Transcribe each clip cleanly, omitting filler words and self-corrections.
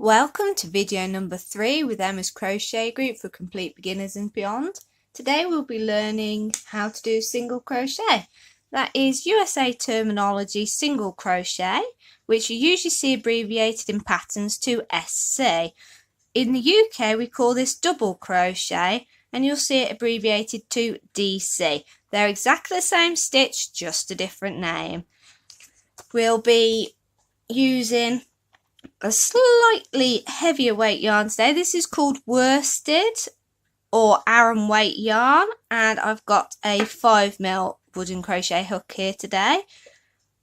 Welcome to video number 3 with Emma's Crochet Group for complete beginners and beyond. Today we'll be learning how to do single crochet. That is USA terminology single crochet, which you usually see abbreviated in patterns to SC. In the UK we call this double crochet and you'll see it abbreviated to DC. They're exactly the same stitch, just a different name. We'll be using a slightly heavier weight yarn today. This is called worsted or Aran weight yarn, and I've got a 5mm wooden crochet hook here today.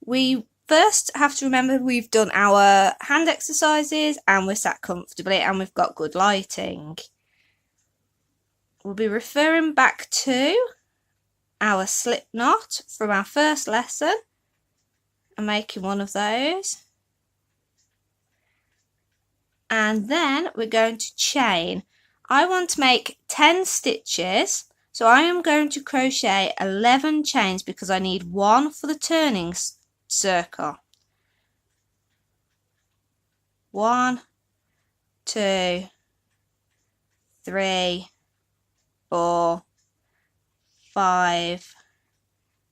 We first have to remember we've done our hand exercises and we're sat comfortably and we've got good lighting. We'll be referring back to our slip knot from our first lesson and making one of those. And then we're going to chain. I want to make 10 stitches, so I am going to crochet 11 chains because I need one for the turning circle. 1, 2, 3, 4, 5,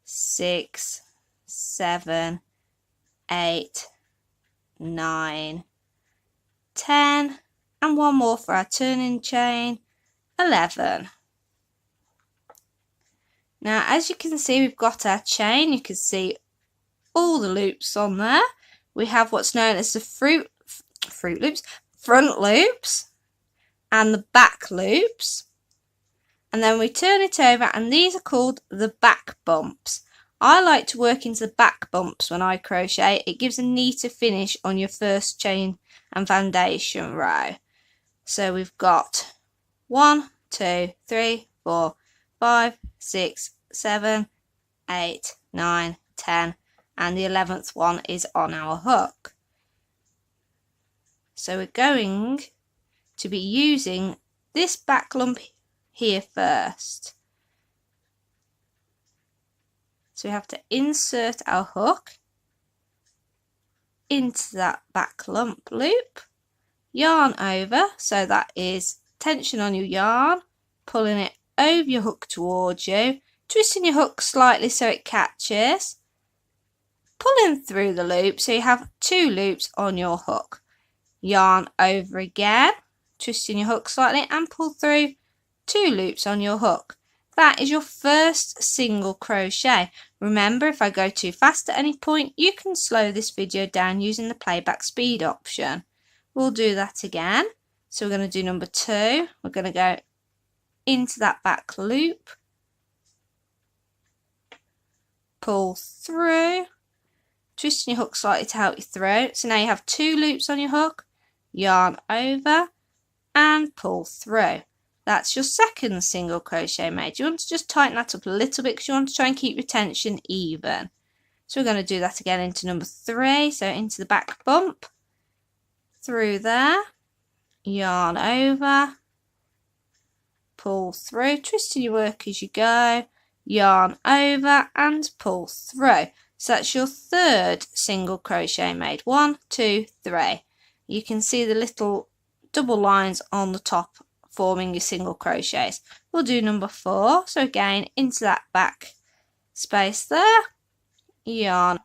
6, 7, 8, 9, 10, and one more for our turning chain, 11. Now as you can see, we've got our chain. You can see all the loops on there. We have what's known as the front loops and the back loops, and then we turn it over and these are called the back bumps. I like to work into the back bumps when I crochet. It gives a neater finish on your first chain and foundation row. So we've got 1, 2, 3, 4, 5, 6, 7, 8, 9, 10, and the 11th one is on our hook. So we're going to be using this back lump here first. So we have to insert our hook into that back lump loop, yarn over, so that is tension on your yarn, pulling it over your hook towards you, twisting your hook slightly so it catches, pulling through the loop so you have 2 loops on your hook, yarn over again, twisting your hook slightly and pull through 2 loops on your hook. That is your first single crochet. Remember, if I go too fast at any point, you can slow this video down using the playback speed option. We'll do that again. So we're going to do number 2. We're going to go into that back loop, pull through, twisting your hook slightly to help you through. So now you have 2 loops on your hook, yarn over and pull through. That's your second single crochet made. You want to just tighten that up a little bit because you want to try and keep your tension even. So we're going to do that again into number 3. So into the back bump, through there, yarn over, pull through, twisting your work as you go, yarn over and pull through. So that's your third single crochet made. 1, 2, 3. You can see the little double lines on the top forming your single crochets. We'll do number 4. So again, into that back space there, yarn,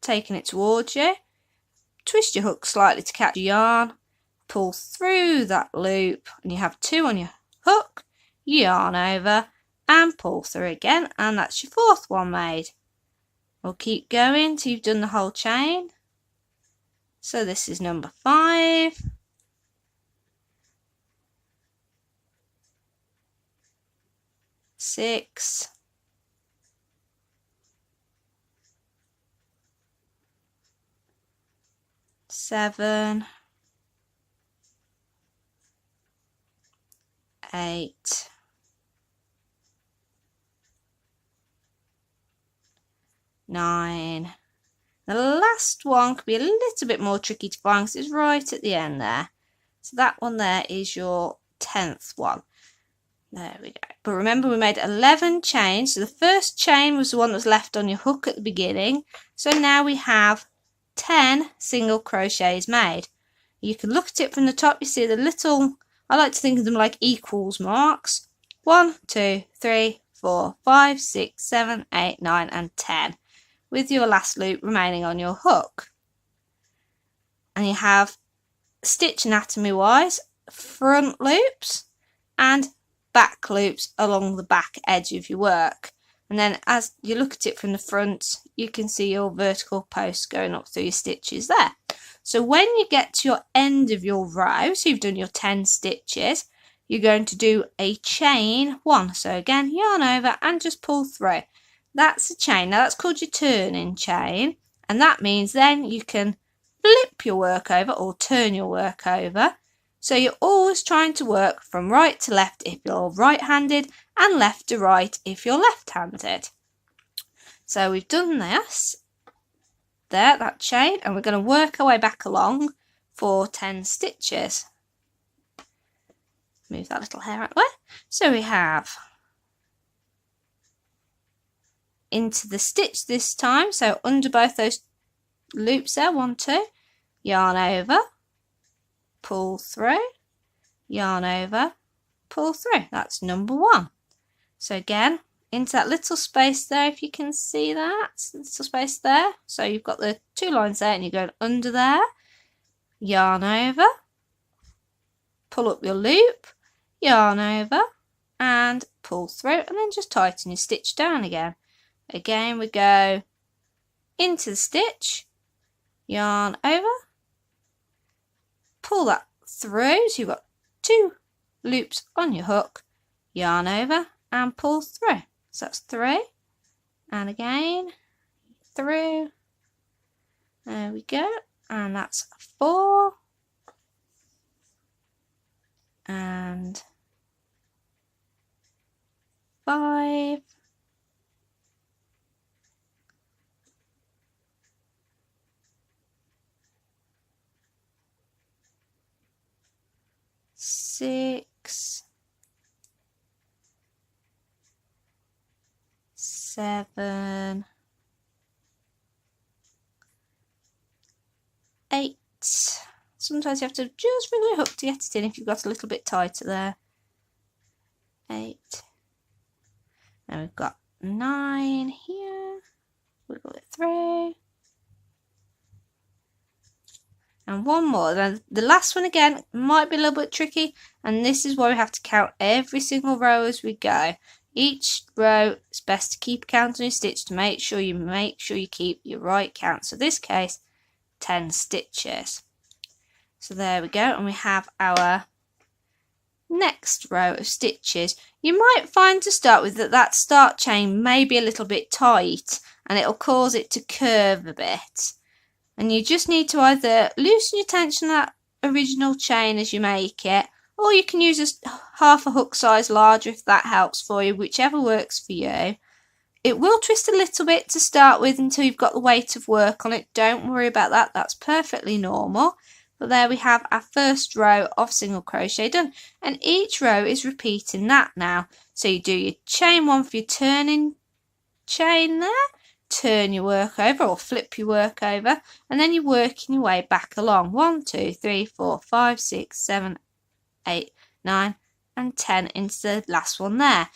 taking it towards you, twist your hook slightly to catch your yarn, pull through that loop, and you have 2 on your hook, yarn over and pull through again, and that's your 4th one made. We'll keep going till you've done the whole chain. So this is number 5. 6, 7, 8, 9. The last one could be a little bit more tricky to find because it's right at the end there. So that one there is your 10th one. There we go. But remember, we made 11 chains. So the first chain was the one that was left on your hook at the beginning. So now we have 10 single crochets made. You can look at it from the top. You see the little, I like to think of them like equals marks. 1, 2, 3, 4, 5, 6, 7, 8, 9 and 10 with your last loop remaining on your hook. And you have stitch anatomy wise front loops and back loops along the back edge of your work. And then as you look at it from the front, you can see your vertical posts going up through your stitches there. So when you get to your end of your row, so you've done your 10 stitches, you're going to do a chain 1. So again, yarn over and just pull through. That's a chain. Now that's called your turning chain, and that means then you can flip your work over or turn your work over. So you're always trying to work from right to left if you're right-handed and left to right if you're left-handed. So we've done this there, that chain, and we're going to work our way back along for 10 stitches. Move that little hair out of the way. So we have into the stitch this time, so under both those loops there, 1, 2, yarn over, pull through, yarn over, pull through. That's number 1. So again, into that little space there, if you can see that little space there. So you've got the 2 lines there and you're going under there, yarn over, pull up your loop, yarn over and pull through, and then just tighten your stitch down again. Again, we go into the stitch, yarn over, pull that through, so you've got 2 loops on your hook, yarn over and pull through. So that's 3, and again through, there we go, and that's 4 and 5 6 7 8. Sometimes you have to just wriggle your hook to get it in if you've got a little bit tighter there. 8. Now we've got 9 here. Wiggle it through. And one more. Then the last one again might be a little bit tricky, and this is why we have to count every single row as we go. Each row it's best to keep a count on your stitch to make sure you keep your right count. So this case 10 stitches. So there we go, and we have our next row of stitches. You might find to start with that start chain may be a little bit tight and it'll cause it to curve a bit. And you just need to either loosen your tension on that original chain as you make it, or you can use half a hook size larger if that helps for you, whichever works for you. It will twist a little bit to start with until you've got the weight of work on it. Don't worry about that, that's perfectly normal. But there we have our first row of single crochet done, and each row is repeating that now. So you do your chain 1 for your turning chain there, turn your work over or flip your work over, and then you're working your way back along. 1, 2, 3, 4, 5, 6, 7, 8, 9 and 10 into the last one there.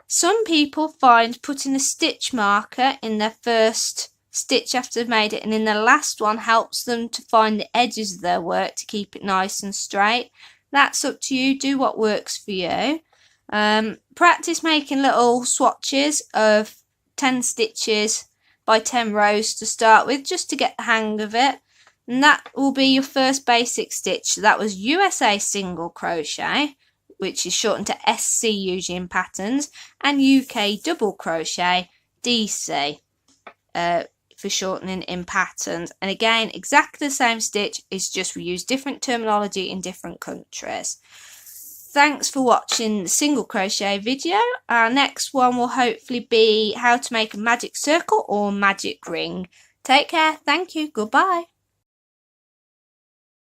Some people find putting a stitch marker in their first stitch after they've made it and in the last one helps them to find the edges of their work to keep it nice and straight. That's up to you, do what works for you. Practice making little swatches of 10 stitches by 10 rows to start with, just to get the hang of it, and that will be your first basic stitch. So that was USA single crochet, which is shortened to SC usually in patterns, and UK double crochet, DC, for shortening in patterns. And again, exactly the same stitch, it's just we use different terminology in different countries. Thanks for watching the single crochet video. Our next one will hopefully be how to make a magic circle or magic ring. Take care, thank you, goodbye.